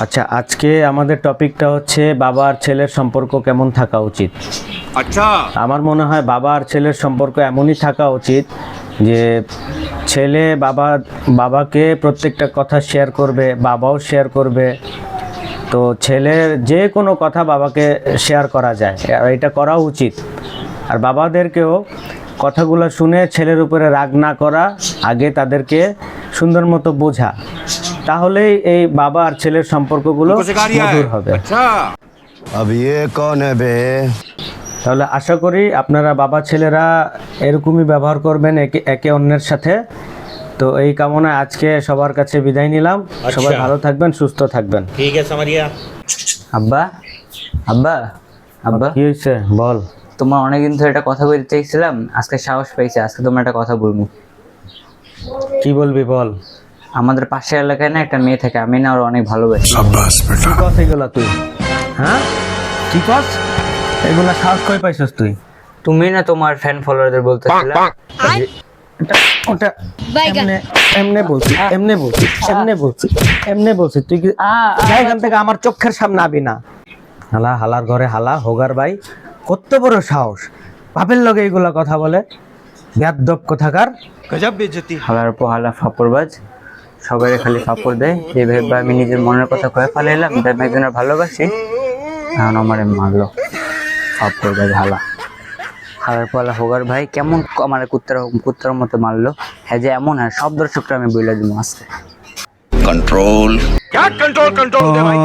আচ্ছা, আজকে আমাদের টপিকটা হচ্ছে বাবা আর ছেলের সম্পর্ক কেমন থাকা উচিত। আচ্ছা, আমার মনে হয় বাবা আর ছেলের সম্পর্ক এমনই থাকা উচিত যে ছেলে বাবাকে প্রত্যেকটা কথা শেয়ার করবে, বাবাও শেয়ার করবে। তো ছেলের যে কোনো কথা বাবাকে শেয়ার করা যায়, আর এটা করা উচিত। আর বাবাদেরকেও কথাগুলো শুনে ছেলের উপরে রাগ না করা, আগে তাদেরকে সুন্দর মতো বোঝা, তাহলেই এই বাবা আর ছেলের সম্পর্কগুলো हमको सिखा रिया है। মধুর হবে। अच्छा, अब ये कौन है बे? তাহলে আশা করি আপনারা বাবা ছেলেরা এরকমই ব্যবহার করবেন একে একে অন্যের সাথে। তো এই কামনায় আজকে সবার কাছে বিদায় নিলাম। সবাই ভালো থাকবেন, সুস্থ থাকবেন। ठीक है, समझ गया। আব্বা আব্বা আব্বা কি হয়েছে বল। তোমার অনেকদিন ধরে একটা কথা বলতে চাইছিলাম, আজকে সাহস পেয়েছি, আজকে তোমার একটা কথা বলবো। কি বলবি বল। আমাদের পাশের এলাকায় না একটা মেয়ে থাকে, আমি না ওর অনেক ভালোবাসি। কি কস এগুলা তুই? হ্যাঁ, কি কস এগুলা? সাহস কই পাইছস তুই? তুমি না তোমার ফ্যান ফলোয়ারদের বলতেছিলা। ওটা এমনে বলছি, এমনে বলছি। তুই কি যা এখান থেকে, আমার চোখের সামনে আবি না। হালার ঘরে হালা হোগার ভাই, কত বড় সাহস, বাপের লগে এগুলা কথা বলে, বেয়াদব কোথাকার। गजब बेइज्जती। হালার পোহালা ফাপড়বাজ, সবাই খালি ফাপড় দেয়। যে ভেবে আমি নিজের মনের কথা কয়ে ফেলাইলাম, আমি একজনের ভালোবাসি, এখন আমারে মারলো। ফাপড়বাজ হালা, হালার পোহালা হোগার ভাই কেমন আমার কুত্তার মতো মারলো। হ্যাঁ যে এমন, হ্যাঁ সব দর্শকরা আমি বইলা দিব আজকে। क्या कंट्रोल दे भाई।